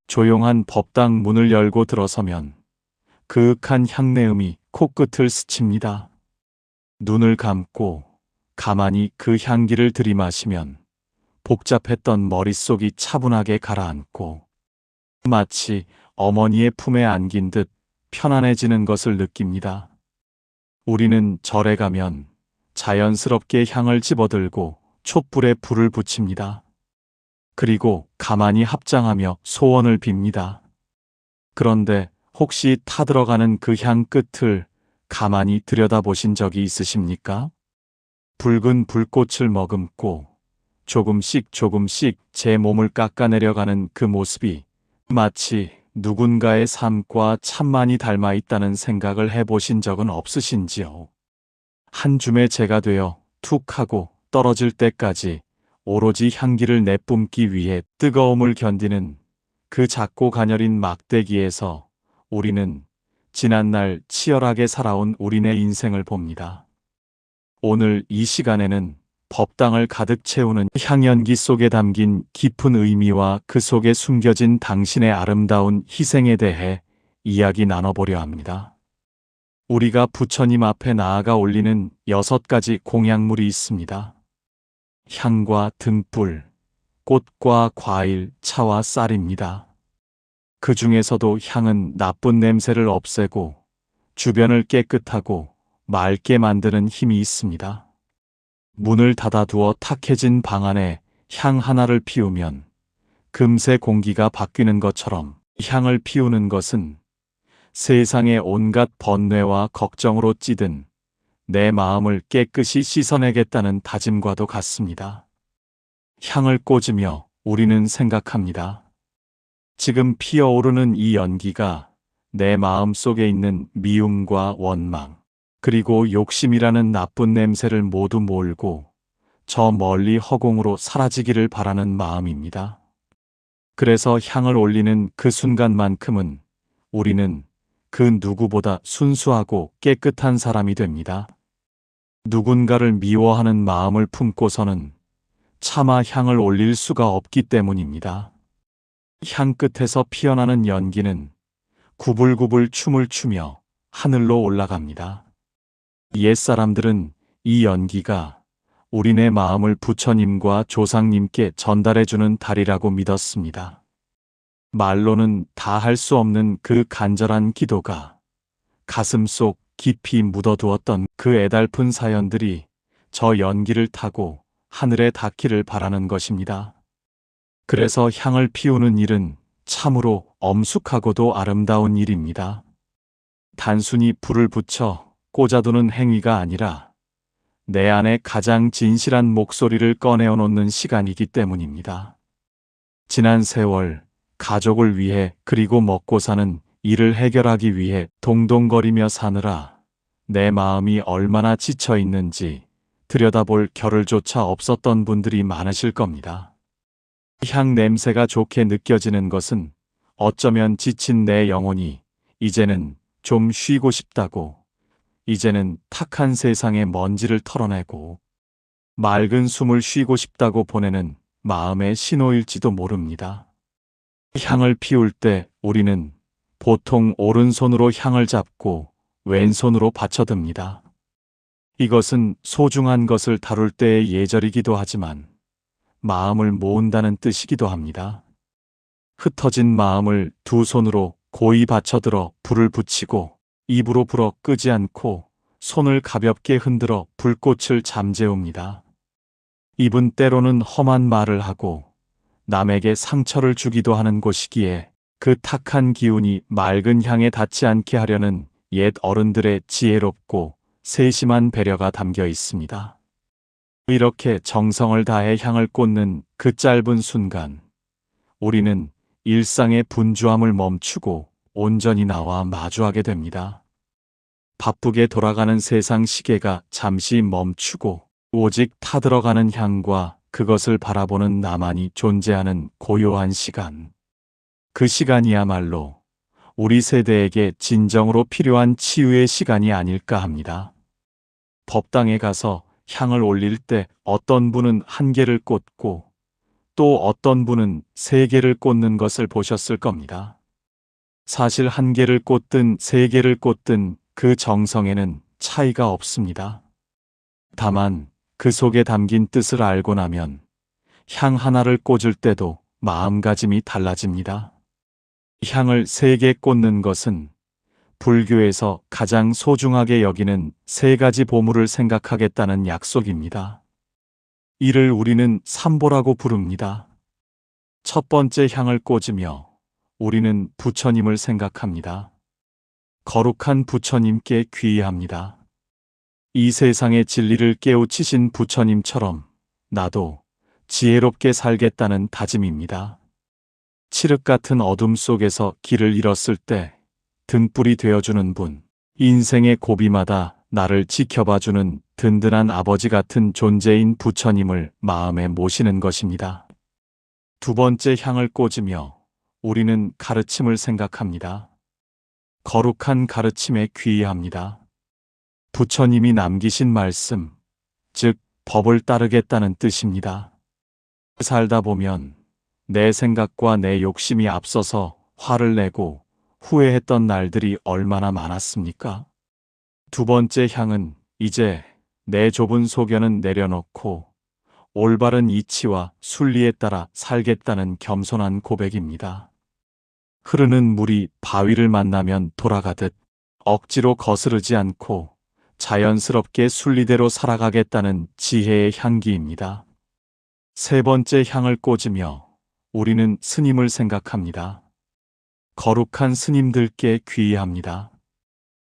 조용한 법당 문을 열고 들어서면 그윽한 향내음이 코끝을 스칩니다. 눈을 감고 가만히 그 향기를 들이마시면 복잡했던 머릿속이 차분하게 가라앉고 마치 어머니의 품에 안긴 듯 편안해지는 것을 느낍니다. 우리는 절에 가면 자연스럽게 향을 집어들고 촛불에 불을 붙입니다. 그리고 가만히 합장하며 소원을 빕니다. 그런데 혹시 타들어가는 그 향 끝을 가만히 들여다보신 적이 있으십니까? 붉은 불꽃을 머금고 조금씩 조금씩 제 몸을 깎아내려가는 그 모습이 마치 누군가의 삶과 참 많이 닮아 있다는 생각을 해보신 적은 없으신지요? 한 줌의 재가 되어 툭 하고 떨어질 때까지 오로지 향기를 내뿜기 위해 뜨거움을 견디는 그 작고 가녀린 막대기에서 우리는 지난날 치열하게 살아온 우리네 인생을 봅니다. 오늘 이 시간에는 법당을 가득 채우는 향연기 속에 담긴 깊은 의미와 그 속에 숨겨진 당신의 아름다운 희생에 대해 이야기 나눠보려 합니다. 우리가 부처님 앞에 나아가 올리는 6가지 공약물이 있습니다. 향과 등불, 꽃과 과일, 차와 쌀입니다. 그 중에서도 향은 나쁜 냄새를 없애고 주변을 깨끗하고 맑게 만드는 힘이 있습니다. 문을 닫아두어 탁해진 방 안에 향 하나를 피우면 금세 공기가 바뀌는 것처럼 향을 피우는 것은 세상의 온갖 번뇌와 걱정으로 찌든 내 마음을 깨끗이 씻어내겠다는 다짐과도 같습니다. 향을 꽂으며 우리는 생각합니다. 지금 피어오르는 이 연기가 내 마음 속에 있는 미움과 원망, 그리고 욕심이라는 나쁜 냄새를 모두 몰고 저 멀리 허공으로 사라지기를 바라는 마음입니다. 그래서 향을 올리는 그 순간만큼은 우리는 그 누구보다 순수하고 깨끗한 사람이 됩니다. 누군가를 미워하는 마음을 품고서는 차마 향을 올릴 수가 없기 때문입니다. 향 끝에서 피어나는 연기는 구불구불 춤을 추며 하늘로 올라갑니다. 옛사람들은 이 연기가 우리네 마음을 부처님과 조상님께 전달해주는 달이라고 믿었습니다. 말로는 다 할 수 없는 그 간절한 기도가 가슴 속 깊이 묻어두었던 그 애달픈 사연들이 저 연기를 타고 하늘에 닿기를 바라는 것입니다. 그래서 향을 피우는 일은 참으로 엄숙하고도 아름다운 일입니다. 단순히 불을 붙여 꽂아두는 행위가 아니라 내 안에 가장 진실한 목소리를 꺼내어 놓는 시간이기 때문입니다. 지난 세월 가족을 위해 그리고 먹고 사는 일을 해결하기 위해 동동거리며 사느라 내 마음이 얼마나 지쳐 있는지 들여다볼 겨를조차 없었던 분들이 많으실 겁니다. 향 냄새가 좋게 느껴지는 것은 어쩌면 지친 내 영혼이 이제는 좀 쉬고 싶다고, 이제는 탁한 세상의 먼지를 털어내고 맑은 숨을 쉬고 싶다고 보내는 마음의 신호일지도 모릅니다. 향을 피울 때 우리는 보통 오른손으로 향을 잡고 왼손으로 받쳐듭니다. 이것은 소중한 것을 다룰 때의 예절이기도 하지만 마음을 모은다는 뜻이기도 합니다. 흩어진 마음을 두 손으로 고이 받쳐들어 불을 붙이고 입으로 불어 끄지 않고 손을 가볍게 흔들어 불꽃을 잠재웁니다. 입은 때로는 험한 말을 하고 남에게 상처를 주기도 하는 곳이기에 그 탁한 기운이 맑은 향에 닿지 않게 하려는 옛 어른들의 지혜롭고 세심한 배려가 담겨 있습니다. 이렇게 정성을 다해 향을 꽂는 그 짧은 순간, 우리는 일상의 분주함을 멈추고 온전히 나와 마주하게 됩니다. 바쁘게 돌아가는 세상 시계가 잠시 멈추고 오직 타들어가는 향과 그것을 바라보는 나만이 존재하는 고요한 시간. 그 시간이야말로 우리 세대에게 진정으로 필요한 치유의 시간이 아닐까 합니다. 법당에 가서 향을 올릴 때 어떤 분은 한 개를 꽂고 또 어떤 분은 3개를 꽂는 것을 보셨을 겁니다. 사실 1개를 꽂든 3개를 꽂든 그 정성에는 차이가 없습니다. 다만 그 속에 담긴 뜻을 알고 나면 향 하나를 꽂을 때도 마음가짐이 달라집니다. 향을 3개 꽂는 것은 불교에서 가장 소중하게 여기는 3가지 보물을 생각하겠다는 약속입니다. 이를 우리는 삼보라고 부릅니다. 첫 번째 향을 꽂으며 우리는 부처님을 생각합니다. 거룩한 부처님께 귀의합니다. 이 세상의 진리를 깨우치신 부처님처럼 나도 지혜롭게 살겠다는 다짐입니다. 칠흑 같은 어둠 속에서 길을 잃었을 때 등불이 되어주는 분, 인생의 고비마다 나를 지켜봐주는 든든한 아버지 같은 존재인 부처님을 마음에 모시는 것입니다. 두 번째 향을 꽂으며 우리는 가르침을 생각합니다. 거룩한 가르침에 귀의합니다. 부처님이 남기신 말씀, 즉 법을 따르겠다는 뜻입니다. 살다 보면 내 생각과 내 욕심이 앞서서 화를 내고 후회했던 날들이 얼마나 많았습니까? 두 번째 향은 이제 내 좁은 소견은 내려놓고 올바른 이치와 순리에 따라 살겠다는 겸손한 고백입니다. 흐르는 물이 바위를 만나면 돌아가듯 억지로 거스르지 않고 자연스럽게 순리대로 살아가겠다는 지혜의 향기입니다. 세 번째 향을 꽂으며 우리는 스님을 생각합니다. 거룩한 스님들께 귀의합니다.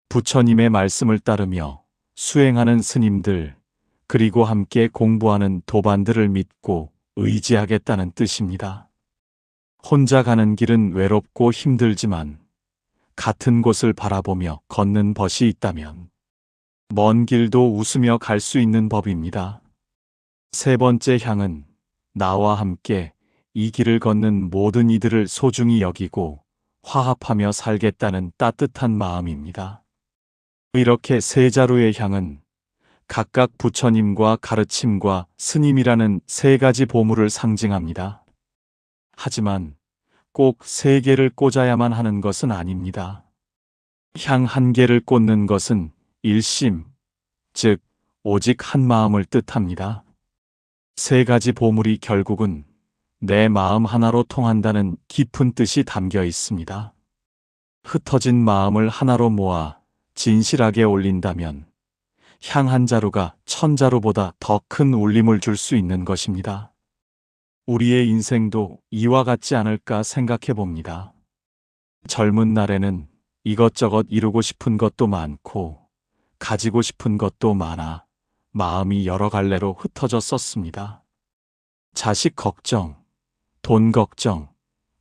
부처님의 말씀을 따르며 수행하는 스님들, 그리고 함께 공부하는 도반들을 믿고 의지하겠다는 뜻입니다. 혼자 가는 길은 외롭고 힘들지만 같은 곳을 바라보며 걷는 벗이 있다면 먼 길도 웃으며 갈 수 있는 법입니다. 세 번째 향은 나와 함께 이 길을 걷는 모든 이들을 소중히 여기고 화합하며 살겠다는 따뜻한 마음입니다. 이렇게 세 자루의 향은 각각 부처님과 가르침과 스님이라는 3가지 보물을 상징합니다. 하지만 꼭 3개를 꽂아야만 하는 것은 아닙니다. 향 1개를 꽂는 것은 일심, 즉 오직 한 마음을 뜻합니다. 3가지 보물이 결국은 내 마음 하나로 통한다는 깊은 뜻이 담겨 있습니다. 흩어진 마음을 하나로 모아 진실하게 올린다면 향 1자루가 1000자루보다 더 큰 울림을 줄 수 있는 것입니다. 우리의 인생도 이와 같지 않을까 생각해 봅니다. 젊은 날에는 이것저것 이루고 싶은 것도 많고 가지고 싶은 것도 많아 마음이 여러 갈래로 흩어졌었습니다. 자식 걱정, 돈 걱정,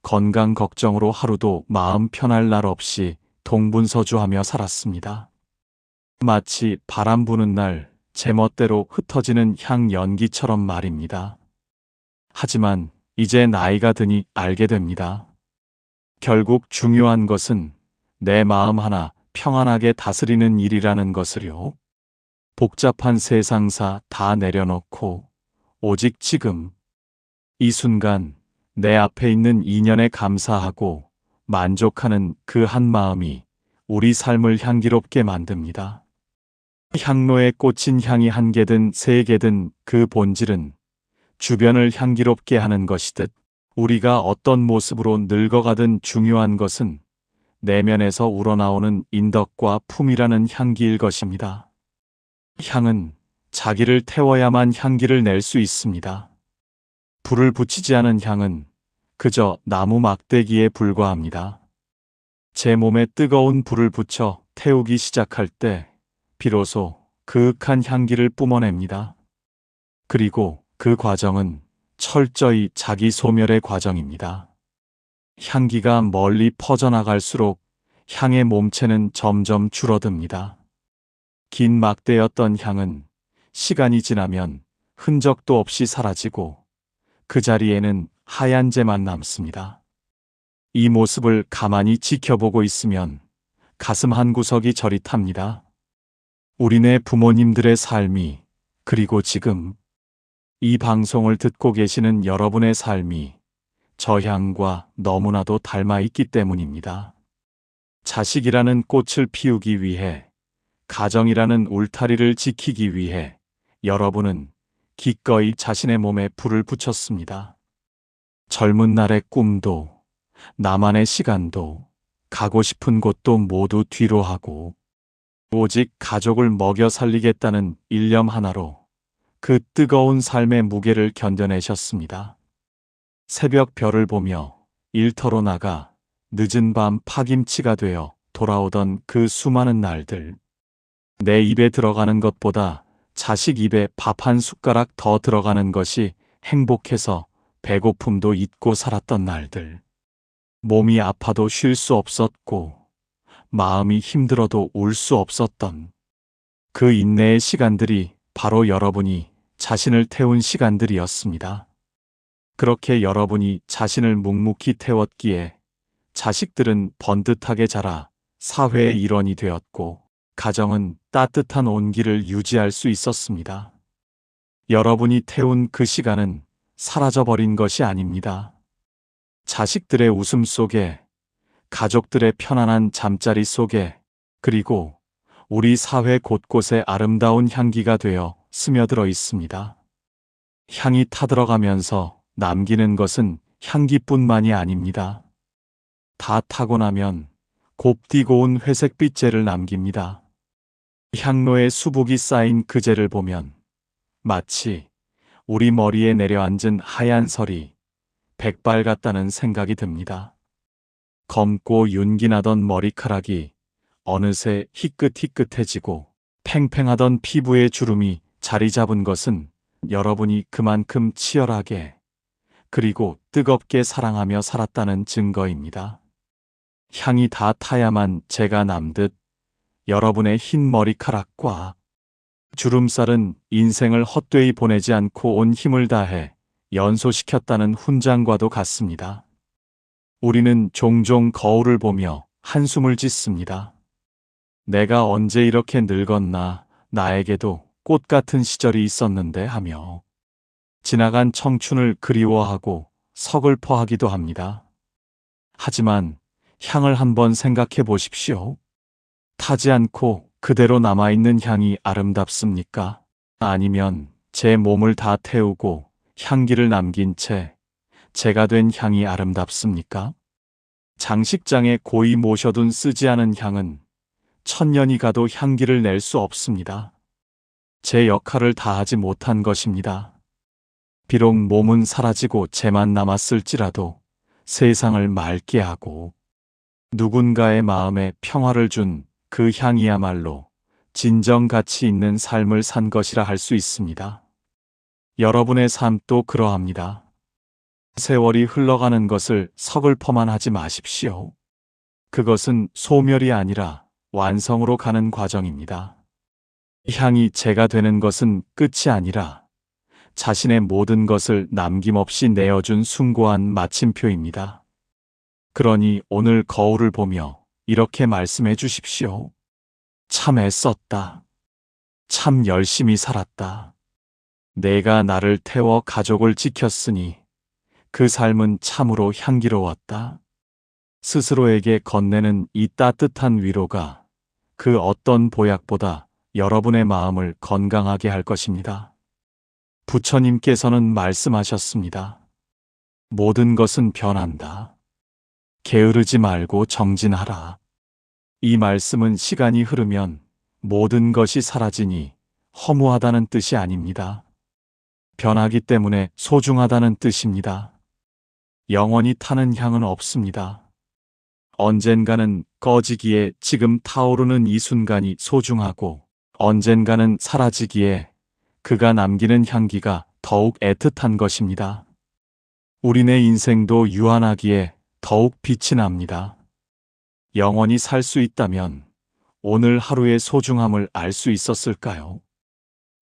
건강 걱정으로 하루도 마음 편할 날 없이 동분서주하며 살았습니다. 마치 바람 부는 날 제멋대로 흩어지는 향 연기처럼 말입니다. 하지만 이제 나이가 드니 알게 됩니다. 결국 중요한 것은 내 마음 하나 평안하게 다스리는 일이라는 것을요. 복잡한 세상사 다 내려놓고 오직 지금 이 순간 내 앞에 있는 인연에 감사하고 만족하는 그 한 마음이 우리 삶을 향기롭게 만듭니다. 향로에 꽂힌 향이 1개든 3개든 그 본질은 주변을 향기롭게 하는 것이듯 우리가 어떤 모습으로 늙어가든 중요한 것은 내면에서 우러나오는 인덕과 품이라는 향기일 것입니다. 향은 자기를 태워야만 향기를 낼 수 있습니다. 불을 붙이지 않은 향은 그저 나무 막대기에 불과합니다. 제 몸에 뜨거운 불을 붙여 태우기 시작할 때 비로소 그윽한 향기를 뿜어냅니다. 그리고 그 과정은 철저히 자기 소멸의 과정입니다. 향기가 멀리 퍼져나갈수록 향의 몸체는 점점 줄어듭니다. 긴 막대였던 향은 시간이 지나면 흔적도 없이 사라지고 그 자리에는 하얀 재만 남습니다. 이 모습을 가만히 지켜보고 있으면 가슴 한구석이 저릿합니다. 우리네 부모님들의 삶이 그리고 지금 이 방송을 듣고 계시는 여러분의 삶이 저 향과 너무나도 닮아 있기 때문입니다. 자식이라는 꽃을 피우기 위해, 가정이라는 울타리를 지키기 위해 여러분은 기꺼이 자신의 몸에 불을 붙였습니다. 젊은 날의 꿈도, 나만의 시간도, 가고 싶은 곳도 모두 뒤로 하고 오직 가족을 먹여 살리겠다는 일념 하나로 그 뜨거운 삶의 무게를 견뎌내셨습니다. 새벽 별을 보며 일터로 나가 늦은 밤 파김치가 되어 돌아오던 그 수많은 날들. 내 입에 들어가는 것보다 자식 입에 밥 한 숟가락 더 들어가는 것이 행복해서 배고픔도 잊고 살았던 날들. 몸이 아파도 쉴 수 없었고 마음이 힘들어도 울 수 없었던 그 인내의 시간들이 바로 여러분이 자신을 태운 시간들이었습니다. 그렇게 여러분이 자신을 묵묵히 태웠기에 자식들은 번듯하게 자라 사회의 일원이 되었고 가정은 따뜻한 온기를 유지할 수 있었습니다. 여러분이 태운 그 시간은 사라져버린 것이 아닙니다. 자식들의 웃음 속에, 가족들의 편안한 잠자리 속에, 그리고 우리 사회 곳곳에 아름다운 향기가 되어 스며들어 있습니다. 향이 타들어가면서 남기는 것은 향기뿐만이 아닙니다. 다 타고 나면 곱디고 온 회색빛 재를 남깁니다. 향로에 수북이 쌓인 그 재를 보면 마치 우리 머리에 내려앉은 하얀 설이 백발 같다는 생각이 듭니다. 검고 윤기나던 머리카락이 어느새 희끗희끗해지고 팽팽하던 피부의 주름이 자리 잡은 것은 여러분이 그만큼 치열하게 그리고 뜨겁게 사랑하며 살았다는 증거입니다. 향이 다 타야만 재가 남듯 여러분의 흰 머리카락과 주름살은 인생을 헛되이 보내지 않고 온 힘을 다해 연소시켰다는 훈장과도 같습니다. 우리는 종종 거울을 보며 한숨을 짓습니다. 내가 언제 이렇게 늙었나, 나에게도 꽃 같은 시절이 있었는데 하며 지나간 청춘을 그리워하고 서글퍼하기도 합니다. 하지만 향을 한번 생각해 보십시오. 타지 않고 그대로 남아있는 향이 아름답습니까? 아니면 제 몸을 다 태우고 향기를 남긴 채 제가 된 향이 아름답습니까? 장식장에 고이 모셔둔 쓰지 않은 향은 천년이 가도 향기를 낼 수 없습니다. 제 역할을 다하지 못한 것입니다. 비록 몸은 사라지고 재만 남았을지라도 세상을 맑게 하고 누군가의 마음에 평화를 준 그 향이야말로 진정 가치 있는 삶을 산 것이라 할 수 있습니다. 여러분의 삶도 그러합니다. 세월이 흘러가는 것을 서글퍼만 하지 마십시오. 그것은 소멸이 아니라 완성으로 가는 과정입니다. 향이 재가 되는 것은 끝이 아니라 자신의 모든 것을 남김없이 내어준 숭고한 마침표입니다. 그러니 오늘 거울을 보며 이렇게 말씀해 주십시오. 참 애썼다. 참 열심히 살았다. 내가 나를 태워 가족을 지켰으니 그 삶은 참으로 향기로웠다. 스스로에게 건네는 이 따뜻한 위로가 그 어떤 보약보다 여러분의 마음을 건강하게 할 것입니다. 부처님께서는 말씀하셨습니다. 모든 것은 변한다. 게으르지 말고 정진하라. 이 말씀은 시간이 흐르면 모든 것이 사라지니 허무하다는 뜻이 아닙니다. 변하기 때문에 소중하다는 뜻입니다. 영원히 타는 향은 없습니다. 언젠가는 꺼지기에 지금 타오르는 이 순간이 소중하고 언젠가는 사라지기에 그가 남기는 향기가 더욱 애틋한 것입니다. 우리네 인생도 유한하기에 더욱 빛이 납니다. 영원히 살 수 있다면 오늘 하루의 소중함을 알 수 있었을까요?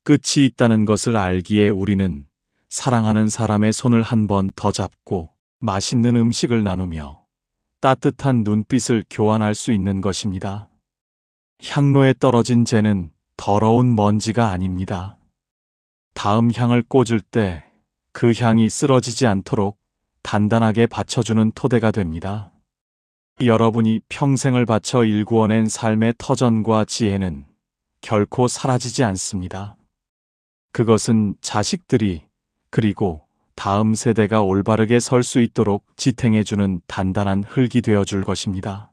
끝이 있다는 것을 알기에 우리는 사랑하는 사람의 손을 한 번 더 잡고 맛있는 음식을 나누며 따뜻한 눈빛을 교환할 수 있는 것입니다. 향로에 떨어진 재는 더러운 먼지가 아닙니다. 다음 향을 꽂을 때 그 향이 쓰러지지 않도록 단단하게 받쳐주는 토대가 됩니다. 여러분이 평생을 바쳐 일구어낸 삶의 터전과 지혜는 결코 사라지지 않습니다. 그것은 자식들이 그리고 다음 세대가 올바르게 설 수 있도록 지탱해주는 단단한 흙이 되어줄 것입니다.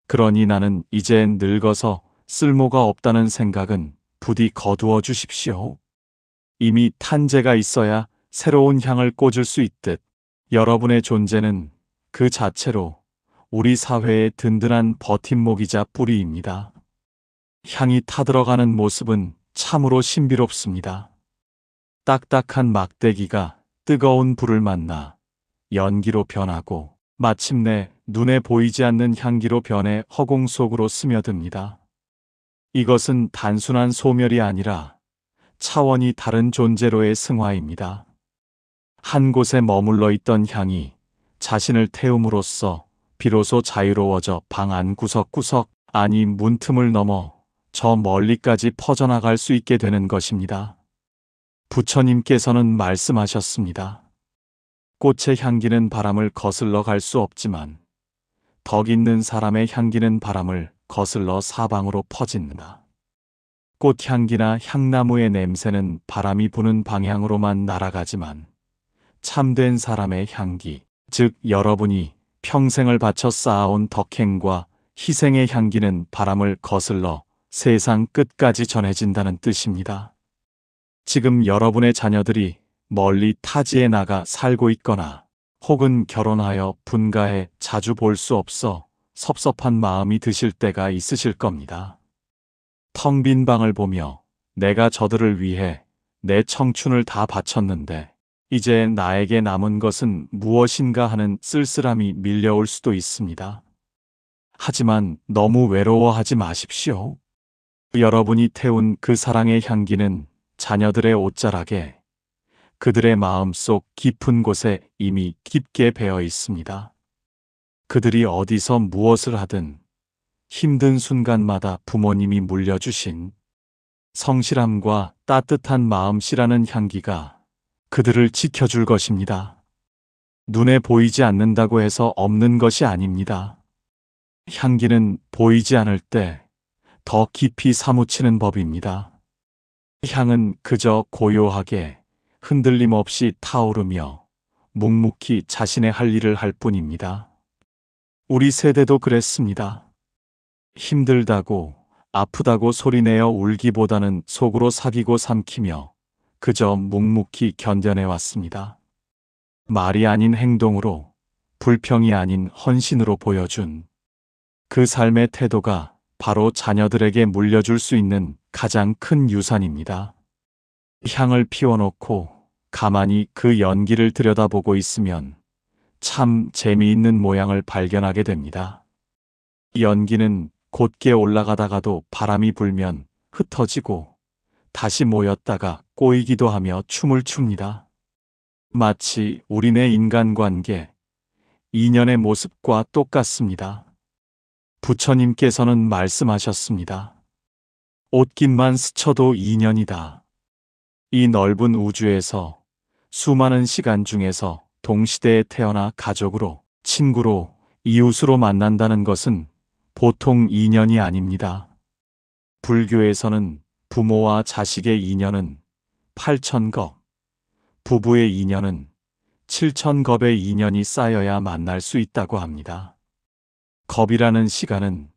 그러니 나는 이제 늙어서 쓸모가 없다는 생각은 부디 거두어 주십시오. 이미 탄재가 있어야 새로운 향을 꽂을 수 있듯 여러분의 존재는 그 자체로 우리 사회의 든든한 버팀목이자 뿌리입니다. 향이 타들어가는 모습은 참으로 신비롭습니다. 딱딱한 막대기가 뜨거운 불을 만나 연기로 변하고 마침내 눈에 보이지 않는 향기로 변해 허공 속으로 스며듭니다. 이것은 단순한 소멸이 아니라 차원이 다른 존재로의 승화입니다. 한 곳에 머물러 있던 향이 자신을 태움으로써 비로소 자유로워져 방 안 구석구석, 아니 문틈을 넘어 저 멀리까지 퍼져나갈 수 있게 되는 것입니다. 부처님께서는 말씀하셨습니다. 꽃의 향기는 바람을 거슬러 갈 수 없지만 덕 있는 사람의 향기는 바람을 거슬러 사방으로 퍼진다. 꽃향기나 향나무의 냄새는 바람이 부는 방향으로만 날아가지만 참된 사람의 향기, 즉 여러분이 평생을 바쳐 쌓아온 덕행과 희생의 향기는 바람을 거슬러 세상 끝까지 전해진다는 뜻입니다. 지금 여러분의 자녀들이 멀리 타지에 나가 살고 있거나 혹은 결혼하여 분가해 자주 볼 수 없어 섭섭한 마음이 드실 때가 있으실 겁니다. 텅 빈 방을 보며 내가 저들을 위해 내 청춘을 다 바쳤는데 이제 나에게 남은 것은 무엇인가 하는 쓸쓸함이 밀려올 수도 있습니다. 하지만 너무 외로워하지 마십시오. 여러분이 태운 그 사랑의 향기는 자녀들의 옷자락에 그들의 마음속 깊은 곳에 이미 깊게 배어 있습니다. 그들이 어디서 무엇을 하든 힘든 순간마다 부모님이 물려주신 성실함과 따뜻한 마음씨라는 향기가 그들을 지켜줄 것입니다. 눈에 보이지 않는다고 해서 없는 것이 아닙니다. 향기는 보이지 않을 때 더 깊이 사무치는 법입니다. 향은 그저 고요하게 흔들림 없이 타오르며 묵묵히 자신의 할 일을 할 뿐입니다. 우리 세대도 그랬습니다. 힘들다고 아프다고 소리내어 울기보다는 속으로 사귀고 삼키며 그저 묵묵히 견뎌내왔습니다. 말이 아닌 행동으로, 불평이 아닌 헌신으로 보여준 그 삶의 태도가 바로 자녀들에게 물려줄 수 있는 가장 큰 유산입니다. 향을 피워놓고 가만히 그 연기를 들여다보고 있으면 참 재미있는 모양을 발견하게 됩니다. 연기는 곧게 올라가다가도 바람이 불면 흩어지고 다시 모였다가 꼬이기도 하며 춤을 춥니다. 마치 우리네 인간관계, 인연의 모습과 똑같습니다. 부처님께서는 말씀하셨습니다. 옷깃만 스쳐도 인연이다. 이 넓은 우주에서 수많은 시간 중에서 동시대에 태어나 가족으로, 친구로, 이웃으로 만난다는 것은 보통 인연이 아닙니다. 불교에서는 부모와 자식의 인연은 8,000겁, 부부의 인연은 7,000겁의 인연이 쌓여야 만날 수 있다고 합니다. 겁이라는 시간은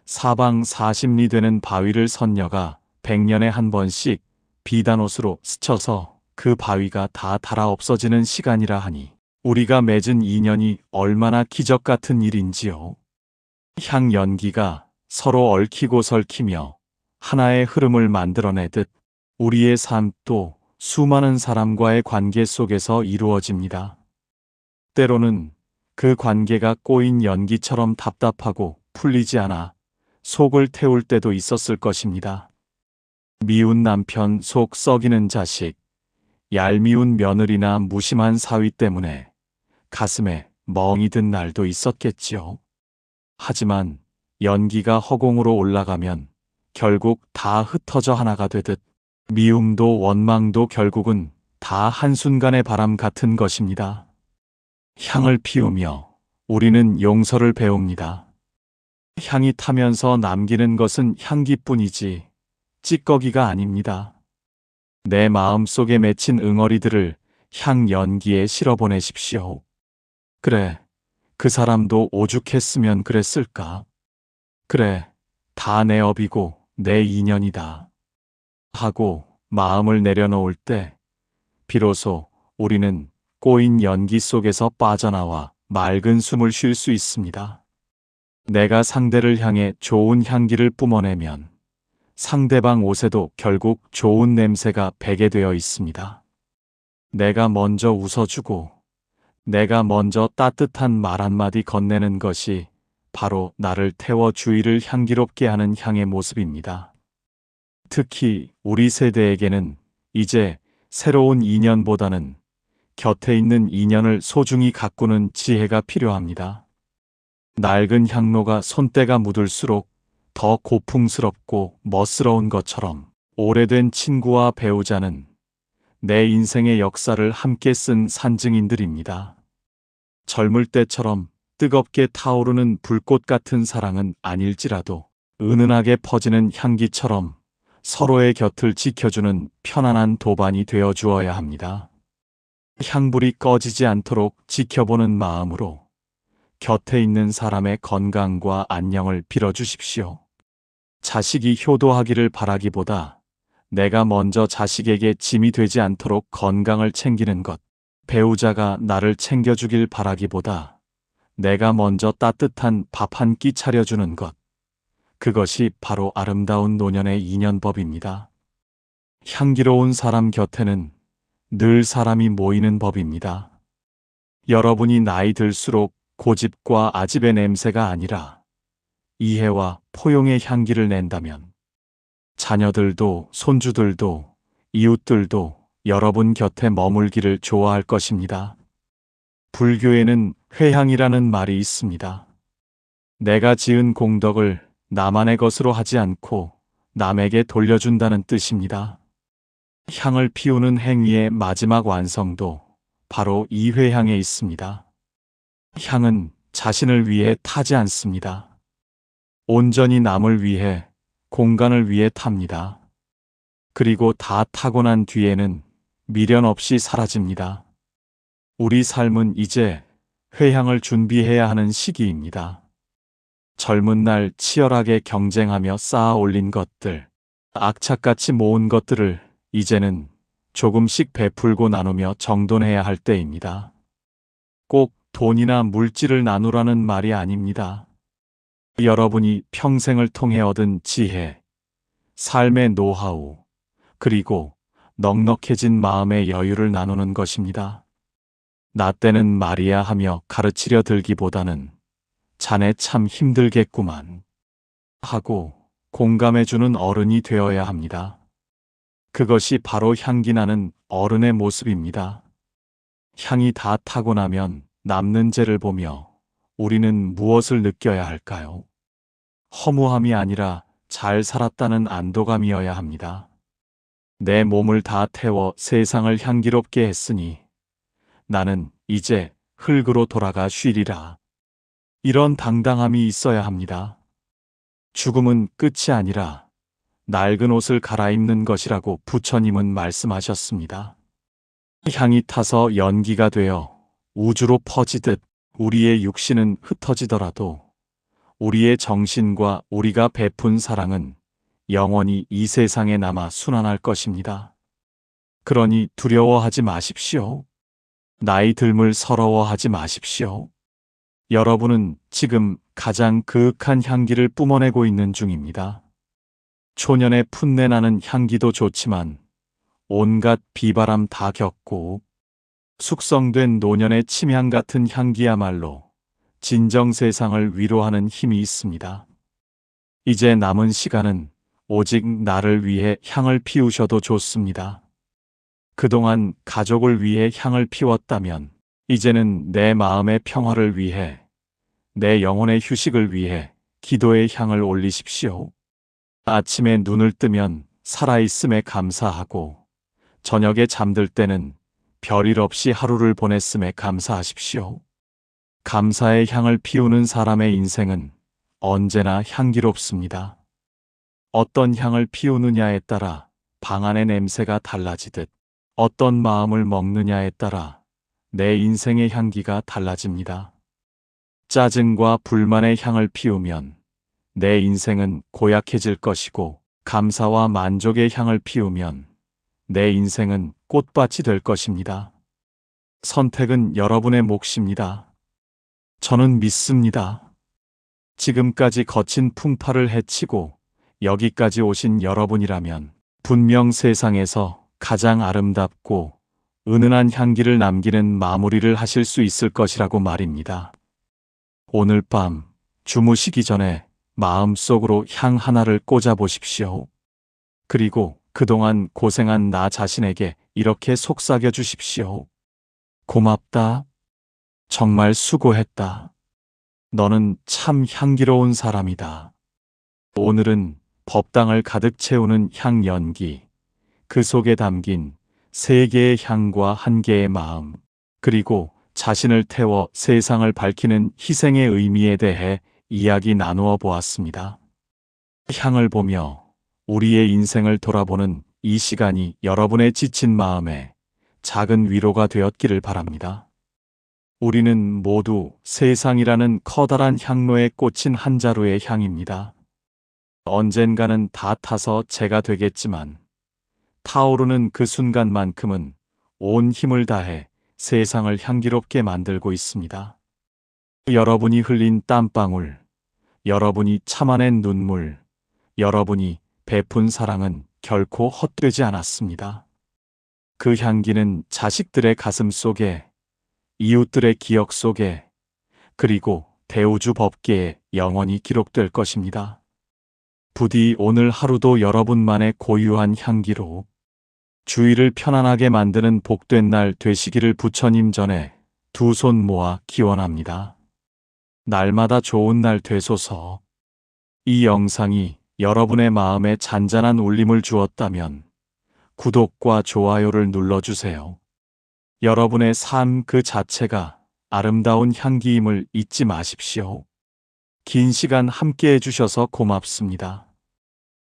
사방 40리 되는 바위를 선녀가 100년에 한 번씩 비단옷으로 스쳐서 그 바위가 다 닳아 없어지는 시간이라 하니 우리가 맺은 인연이 얼마나 기적 같은 일인지요. 향 연기가 서로 얽히고 설키며 하나의 흐름을 만들어내듯 우리의 삶도 수많은 사람과의 관계 속에서 이루어집니다. 때로는 그 관계가 꼬인 연기처럼 답답하고 풀리지 않아 속을 태울 때도 있었을 것입니다. 미운 남편 속 썩이는 자식, 얄미운 며느리나 무심한 사위 때문에 가슴에 멍이 든 날도 있었겠지요. 하지만 연기가 허공으로 올라가면 결국 다 흩어져 하나가 되듯 미움도 원망도 결국은 다 한순간의 바람 같은 것입니다. 향을 피우며 우리는 용서를 배웁니다. 향이 타면서 남기는 것은 향기뿐이지 찌꺼기가 아닙니다. 내 마음속에 맺힌 응어리들을 향 연기에 실어보내십시오. 그래, 그 사람도 오죽했으면 그랬을까? 그래, 다 내 업이고 내 인연이다. 하고 마음을 내려놓을 때 비로소 우리는 꼬인 연기 속에서 빠져나와 맑은 숨을 쉴 수 있습니다. 내가 상대를 향해 좋은 향기를 뿜어내면 상대방 옷에도 결국 좋은 냄새가 배게 되어 있습니다. 내가 먼저 웃어주고 내가 먼저 따뜻한 말 한마디 건네는 것이 바로 나를 태워 주위를 향기롭게 하는 향의 모습입니다. 특히 우리 세대에게는 이제 새로운 인연보다는 곁에 있는 인연을 소중히 가꾸는 지혜가 필요합니다. 낡은 향로가 손때가 묻을수록 더 고풍스럽고 멋스러운 것처럼 오래된 친구와 배우자는 내 인생의 역사를 함께 쓴 산증인들입니다. 젊을 때처럼 뜨겁게 타오르는 불꽃 같은 사랑은 아닐지라도 은은하게 퍼지는 향기처럼 서로의 곁을 지켜주는 편안한 도반이 되어 주어야 합니다. 향불이 꺼지지 않도록 지켜보는 마음으로 곁에 있는 사람의 건강과 안녕을 빌어주십시오. 자식이 효도하기를 바라기보다 내가 먼저 자식에게 짐이 되지 않도록 건강을 챙기는 것, 배우자가 나를 챙겨주길 바라기보다 내가 먼저 따뜻한 밥 한 끼 차려주는 것, 그것이 바로 아름다운 노년의 인연법입니다. 향기로운 사람 곁에는 늘 사람이 모이는 법입니다. 여러분이 나이 들수록 고집과 아집의 냄새가 아니라 이해와 포용의 향기를 낸다면 자녀들도 손주들도 이웃들도 여러분 곁에 머물기를 좋아할 것입니다. 불교에는 회향이라는 말이 있습니다. 내가 지은 공덕을 나만의 것으로 하지 않고 남에게 돌려준다는 뜻입니다. 향을 피우는 행위의 마지막 완성도 바로 이 회향에 있습니다. 향은 자신을 위해 타지 않습니다. 온전히 남을 위해, 공간을 위해 탑니다. 그리고 다 타고 난 뒤에는 미련 없이 사라집니다. 우리 삶은 이제 회향을 준비해야 하는 시기입니다. 젊은 날 치열하게 경쟁하며 쌓아 올린 것들, 악착같이 모은 것들을 이제는 조금씩 베풀고 나누며 정돈해야 할 때입니다. 꼭 돈이나 물질을 나누라는 말이 아닙니다. 여러분이 평생을 통해 얻은 지혜, 삶의 노하우, 그리고 넉넉해진 마음의 여유를 나누는 것입니다. 나 때는 말이야 하며 가르치려 들기보다는 자네 참 힘들겠구만 하고 공감해주는 어른이 되어야 합니다. 그것이 바로 향기 나는 어른의 모습입니다. 향이 다 타고 나면 남는 죄를 보며 우리는 무엇을 느껴야 할까요? 허무함이 아니라 잘 살았다는 안도감이어야 합니다. 내 몸을 다 태워 세상을 향기롭게 했으니 나는 이제 흙으로 돌아가 쉬리라. 이런 당당함이 있어야 합니다. 죽음은 끝이 아니라 낡은 옷을 갈아입는 것이라고 부처님은 말씀하셨습니다. 향이 타서 연기가 되어 우주로 퍼지듯 우리의 육신은 흩어지더라도 우리의 정신과 우리가 베푼 사랑은 영원히 이 세상에 남아 순환할 것입니다. 그러니 두려워하지 마십시오. 나이 듦을 서러워하지 마십시오. 여러분은 지금 가장 그윽한 향기를 뿜어내고 있는 중입니다. 초년의 풋내나는 향기도 좋지만 온갖 비바람 다 겪고 숙성된 노년의 침향 같은 향기야말로 진정 세상을 위로하는 힘이 있습니다. 이제 남은 시간은 오직 나를 위해 향을 피우셔도 좋습니다. 그동안 가족을 위해 향을 피웠다면 이제는 내 마음의 평화를 위해, 내 영혼의 휴식을 위해 기도의 향을 올리십시오. 아침에 눈을 뜨면 살아있음에 감사하고 저녁에 잠들 때는 별일 없이 하루를 보냈음에 감사하십시오. 감사의 향을 피우는 사람의 인생은 언제나 향기롭습니다. 어떤 향을 피우느냐에 따라 방 안의 냄새가 달라지듯 어떤 마음을 먹느냐에 따라 내 인생의 향기가 달라집니다. 짜증과 불만의 향을 피우면 내 인생은 고약해질 것이고, 감사와 만족의 향을 피우면 내 인생은 꽃밭이 될 것입니다. 선택은 여러분의 몫입니다. 저는 믿습니다. 지금까지 거친 풍파를 헤치고 여기까지 오신 여러분이라면 분명 세상에서 가장 아름답고 은은한 향기를 남기는 마무리를 하실 수 있을 것이라고 말입니다. 오늘 밤 주무시기 전에 마음속으로 향 하나를 꽂아 보십시오. 그리고 그동안 고생한 나 자신에게 이렇게 속삭여 주십시오. 고맙다. 정말 수고했다. 너는 참 향기로운 사람이다. 오늘은 법당을 가득 채우는 향 연기, 그 속에 담긴 3개의 향과 1개의 마음, 그리고 자신을 태워 세상을 밝히는 희생의 의미에 대해 이야기 나누어 보았습니다. 향을 보며 우리의 인생을 돌아보는 이 시간이 여러분의 지친 마음에 작은 위로가 되었기를 바랍니다. 우리는 모두 세상이라는 커다란 향로에 꽂힌 한 자루의 향입니다. 언젠가는 다 타서 재가 되겠지만 타오르는 그 순간만큼은 온 힘을 다해 세상을 향기롭게 만들고 있습니다. 여러분이 흘린 땀방울, 여러분이 참아낸 눈물, 여러분이 베푼 사랑은 결코 헛되지 않았습니다. 그 향기는 자식들의 가슴 속에, 이웃들의 기억 속에, 그리고 대우주 법계에 영원히 기록될 것입니다. 부디 오늘 하루도 여러분만의 고유한 향기로 주위를 편안하게 만드는 복된 날 되시기를 부처님 전에 두 손 모아 기원합니다. 날마다 좋은 날 되소서. 이 영상이 여러분의 마음에 잔잔한 울림을 주었다면 구독과 좋아요를 눌러주세요. 여러분의 삶 그 자체가 아름다운 향기임을 잊지 마십시오. 긴 시간 함께 해주셔서 고맙습니다.